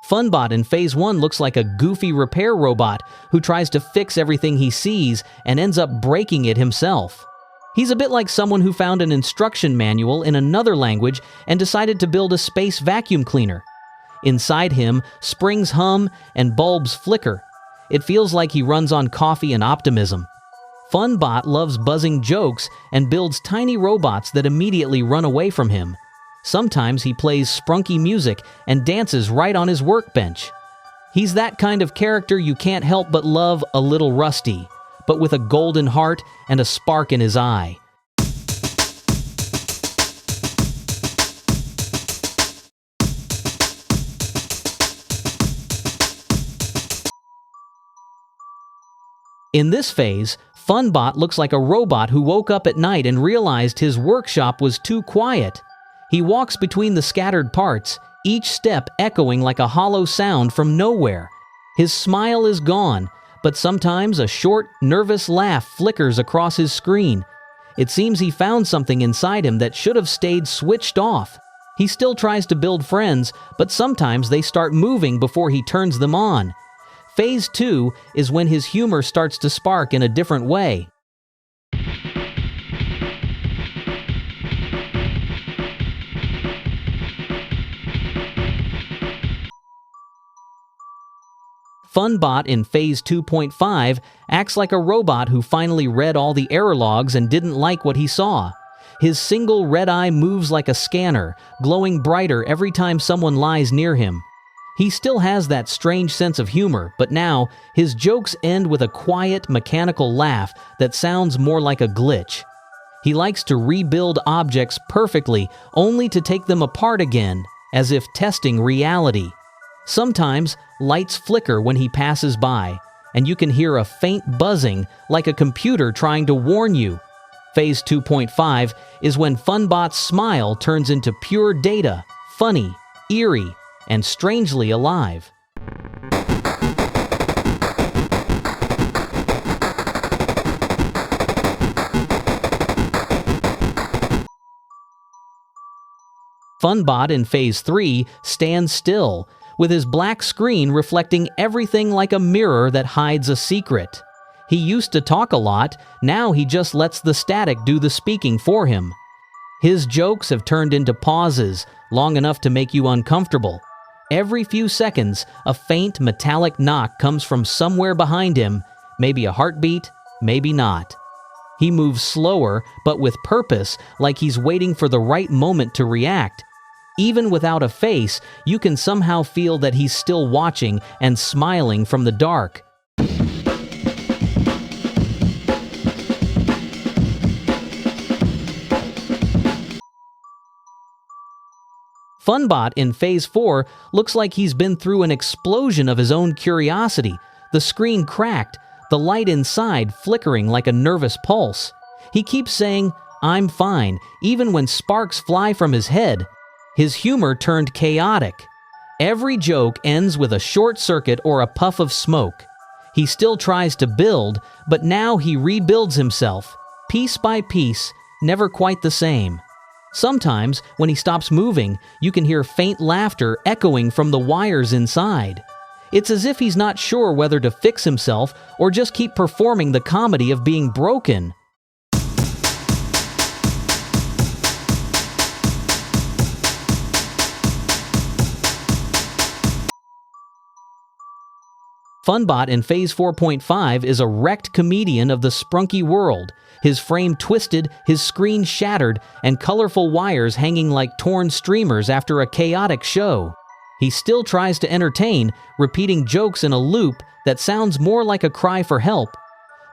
Funbot in Phase 1 looks like a goofy repair robot who tries to fix everything he sees and ends up breaking it himself. He's a bit like someone who found an instruction manual in another language and decided to build a space vacuum cleaner. Inside him, springs hum and bulbs flicker. It feels like he runs on coffee and optimism. Funbot loves buzzing jokes and builds tiny robots that immediately run away from him. Sometimes he plays sprunky music and dances right on his workbench. He's that kind of character you can't help but love a little rusty, but with a golden heart and a spark in his eye. In this phase, Funbot looks like a robot who woke up at night and realized his workshop was too quiet. He walks between the scattered parts, each step echoing like a hollow sound from nowhere. His smile is gone, but sometimes a short, nervous laugh flickers across his screen. It seems he found something inside him that should have stayed switched off. He still tries to build friends, but sometimes they start moving before he turns them on. Phase 2 is when his humor starts to spark in a different way. Funbot in Phase 2.5 acts like a robot who finally read all the error logs and didn't like what he saw. His single red eye moves like a scanner, glowing brighter every time someone lies near him. He still has that strange sense of humor, but now his jokes end with a quiet, mechanical laugh that sounds more like a glitch. He likes to rebuild objects perfectly, only to take them apart again, as if testing reality. Sometimes, lights flicker when he passes by, and you can hear a faint buzzing like a computer trying to warn you. Phase 2.5 is when Funbot's smile turns into pure data, funny, eerie, and strangely alive. Funbot in Phase 3 stands still, with his black screen reflecting everything like a mirror that hides a secret. He used to talk a lot, now he just lets the static do the speaking for him. His jokes have turned into pauses, long enough to make you uncomfortable. Every few seconds, a faint metallic knock comes from somewhere behind him, maybe a heartbeat, maybe not. He moves slower, but with purpose, like he's waiting for the right moment to react. Even without a face, you can somehow feel that he's still watching and smiling from the dark. Funbot in Phase 4 looks like he's been through an explosion of his own curiosity. The screen cracked, the light inside flickering like a nervous pulse. He keeps saying, "I'm fine," even when sparks fly from his head. His humor turned chaotic. Every joke ends with a short circuit or a puff of smoke. He still tries to build, but now he rebuilds himself, piece by piece, never quite the same. Sometimes, when he stops moving, you can hear faint laughter echoing from the wires inside. It's as if he's not sure whether to fix himself or just keep performing the comedy of being broken. Funbot in Phase 4.5 is a wrecked comedian of the sprunki world, his frame twisted, his screen shattered, and colorful wires hanging like torn streamers after a chaotic show. He still tries to entertain, repeating jokes in a loop that sounds more like a cry for help.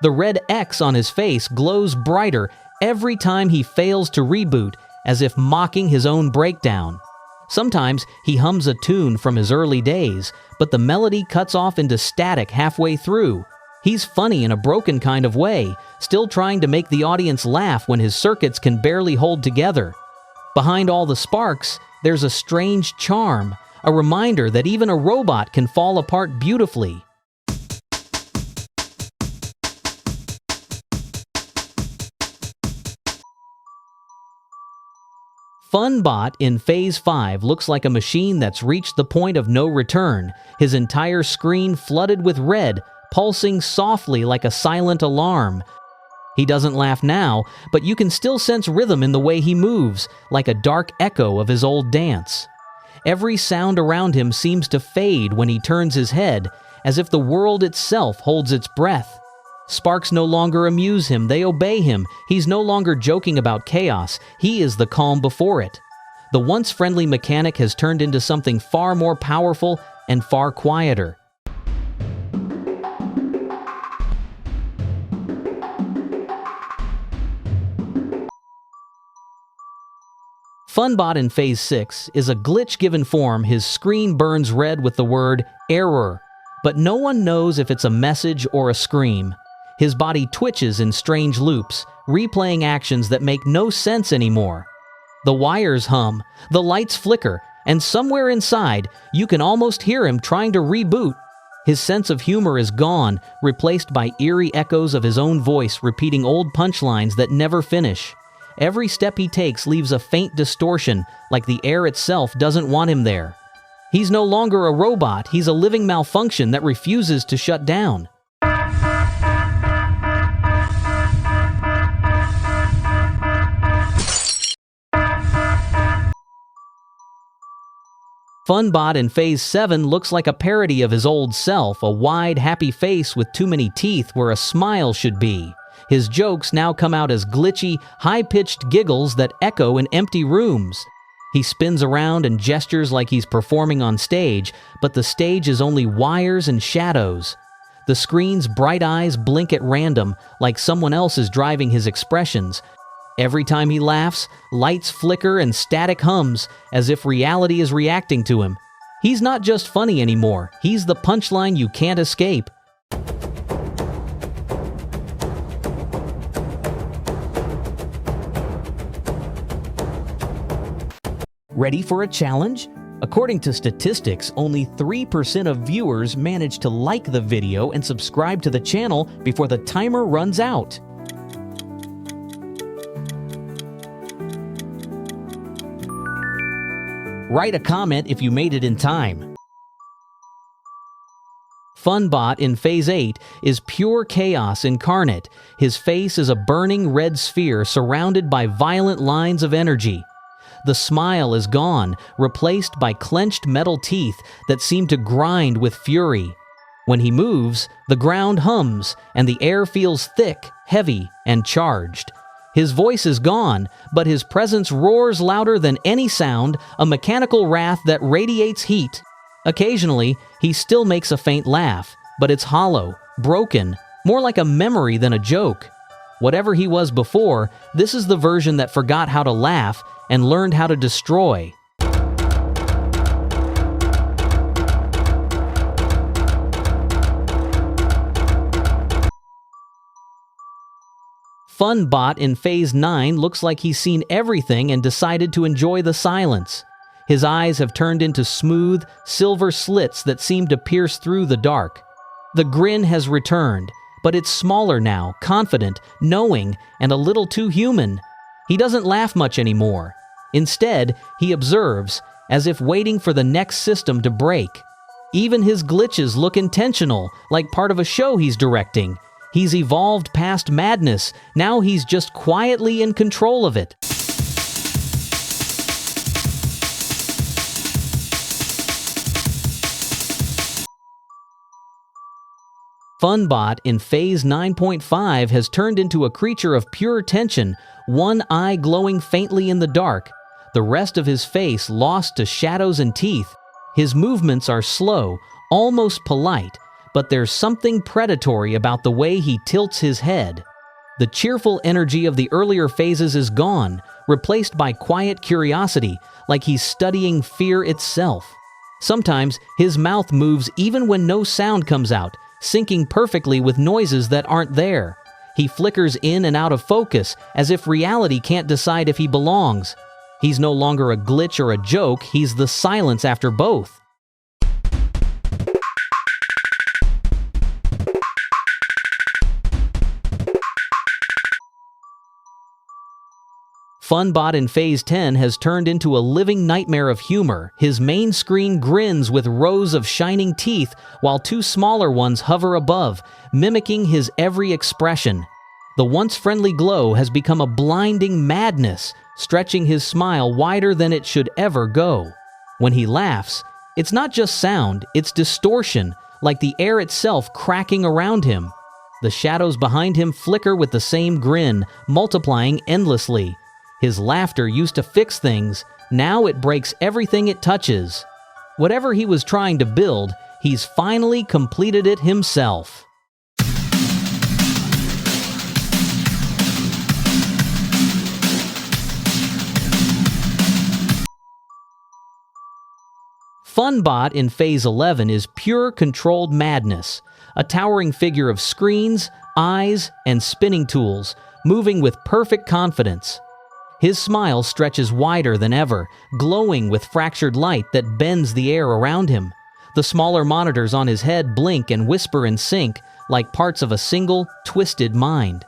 The red X on his face glows brighter every time he fails to reboot, as if mocking his own breakdown. Sometimes he hums a tune from his early days, but the melody cuts off into static halfway through. He's funny in a broken kind of way, still trying to make the audience laugh when his circuits can barely hold together. Behind all the sparks, there's a strange charm, a reminder that even a robot can fall apart beautifully. Funbot in Phase 5 looks like a machine that's reached the point of no return, his entire screen flooded with red, pulsing softly like a silent alarm. He doesn't laugh now, but you can still sense rhythm in the way he moves, like a dark echo of his old dance. Every sound around him seems to fade when he turns his head, as if the world itself holds its breath. Sparks no longer amuse him, they obey him. He's no longer joking about chaos, he is the calm before it. The once friendly mechanic has turned into something far more powerful and far quieter. Funbot in Phase 6 is a glitch given form. His screen burns red with the word "error," but no one knows if it's a message or a scream. His body twitches in strange loops, replaying actions that make no sense anymore. The wires hum, the lights flicker, and somewhere inside, you can almost hear him trying to reboot. His sense of humor is gone, replaced by eerie echoes of his own voice repeating old punchlines that never finish. Every step he takes leaves a faint distortion, like the air itself doesn't want him there. He's no longer a robot, he's a living malfunction that refuses to shut down. Funbot in Phase 7 looks like a parody of his old self, a wide, happy face with too many teeth where a smile should be. His jokes now come out as glitchy, high-pitched giggles that echo in empty rooms. He spins around and gestures like he's performing on stage, but the stage is only wires and shadows. The screen's bright eyes blink at random, like someone else is driving his expressions. Every time he laughs, lights flicker and static hums, as if reality is reacting to him. He's not just funny anymore, he's the punchline you can't escape. Ready for a challenge? According to statistics, only 3% of viewers manage to like the video and subscribe to the channel before the timer runs out. Write a comment if you made it in time. Funbot in Phase 8 is pure chaos incarnate. His face is a burning red sphere surrounded by violent lines of energy. The smile is gone, replaced by clenched metal teeth that seem to grind with fury. When he moves, the ground hums, and the air feels thick, heavy, and charged. His voice is gone, but his presence roars louder than any sound, a mechanical wrath that radiates heat. Occasionally, he still makes a faint laugh, but it's hollow, broken, more like a memory than a joke. Whatever he was before, this is the version that forgot how to laugh and learned how to destroy. Funbot in Phase 9 looks like he's seen everything and decided to enjoy the silence. His eyes have turned into smooth, silver slits that seem to pierce through the dark. The grin has returned, but it's smaller now, confident, knowing, and a little too human. He doesn't laugh much anymore. Instead, he observes, as if waiting for the next system to break. Even his glitches look intentional, like part of a show he's directing. He's evolved past madness, now he's just quietly in control of it. Funbot in Phase 9.5 has turned into a creature of pure tension, one eye glowing faintly in the dark, the rest of his face lost to shadows and teeth. His movements are slow, almost polite, but there's something predatory about the way he tilts his head. The cheerful energy of the earlier phases is gone, replaced by quiet curiosity, like he's studying fear itself. Sometimes his mouth moves even when no sound comes out, syncing perfectly with noises that aren't there. He flickers in and out of focus, as if reality can't decide if he belongs. He's no longer a glitch or a joke, he's the silence after both. funbot in Phase 10 has turned into a living nightmare of humor. His main screen grins with rows of shining teeth, while two smaller ones hover above, mimicking his every expression. The once friendly glow has become a blinding madness, stretching his smile wider than it should ever go. When he laughs, it's not just sound, it's distortion, like the air itself cracking around him. The shadows behind him flicker with the same grin, multiplying endlessly. His laughter used to fix things, now it breaks everything it touches. Whatever he was trying to build, he's finally completed it himself. funbot in Phase 11 is pure controlled madness, a towering figure of screens, eyes, and spinning tools, moving with perfect confidence. His smile stretches wider than ever, glowing with fractured light that bends the air around him. The smaller monitors on his head blink and whisper in sync, like parts of a single, twisted mind.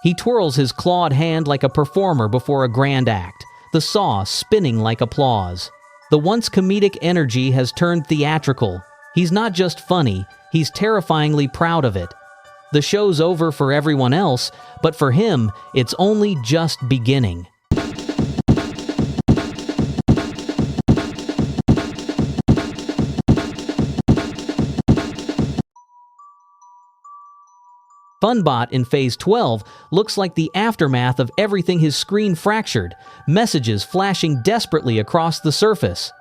He twirls his clawed hand like a performer before a grand act, the saw spinning like applause. The once comedic energy has turned theatrical. He's not just funny, he's terrifyingly proud of it. The show's over for everyone else, but for him, it's only just beginning. funbot in Phase 12 looks like the aftermath of everything his screen fractured, messages flashing desperately across the surface.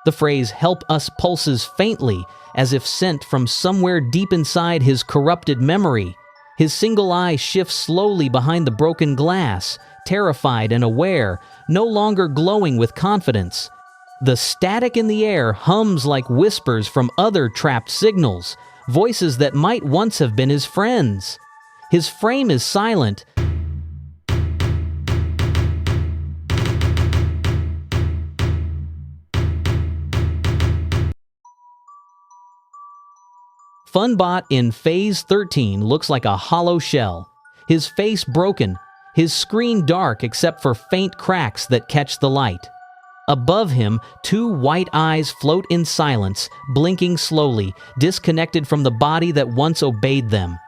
The phrase "help us" pulses faintly, as if sent from somewhere deep inside his corrupted memory. His single eye shifts slowly behind the broken glass, terrified and aware, no longer glowing with confidence. The static in the air hums like whispers from other trapped signals, voices that might once have been his friends. His frame is silent. funbot in Phase 13 looks like a hollow shell, his face broken, his screen dark except for faint cracks that catch the light. Above him, two white eyes float in silence, blinking slowly, disconnected from the body that once obeyed them.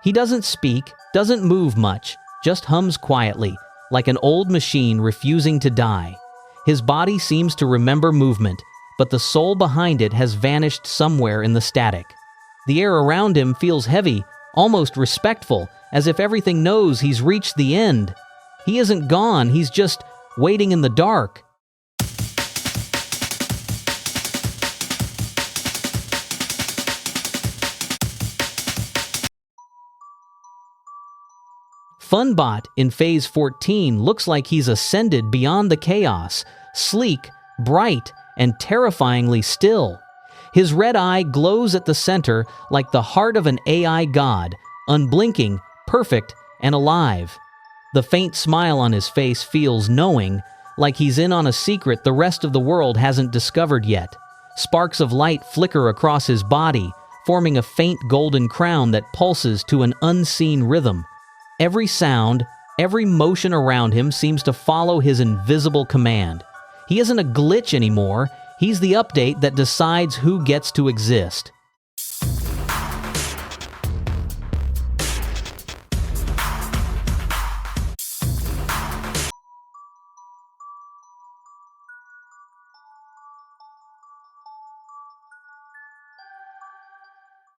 He doesn't speak, doesn't move much, just hums quietly, like an old machine refusing to die. His body seems to remember movement, but the soul behind it has vanished somewhere in the static. The air around him feels heavy, almost respectful, as if everything knows he's reached the end. He isn't gone, he's just waiting in the dark. funbot in Phase 14 looks like he's ascended beyond the chaos, sleek, bright, and terrifyingly still. His red eye glows at the center like the heart of an AI god, unblinking, perfect, and alive. The faint smile on his face feels knowing, like he's in on a secret the rest of the world hasn't discovered yet. Sparks of light flicker across his body, forming a faint golden crown that pulses to an unseen rhythm. Every sound, every motion around him seems to follow his invisible command. He isn't a glitch anymore, he's the update that decides who gets to exist.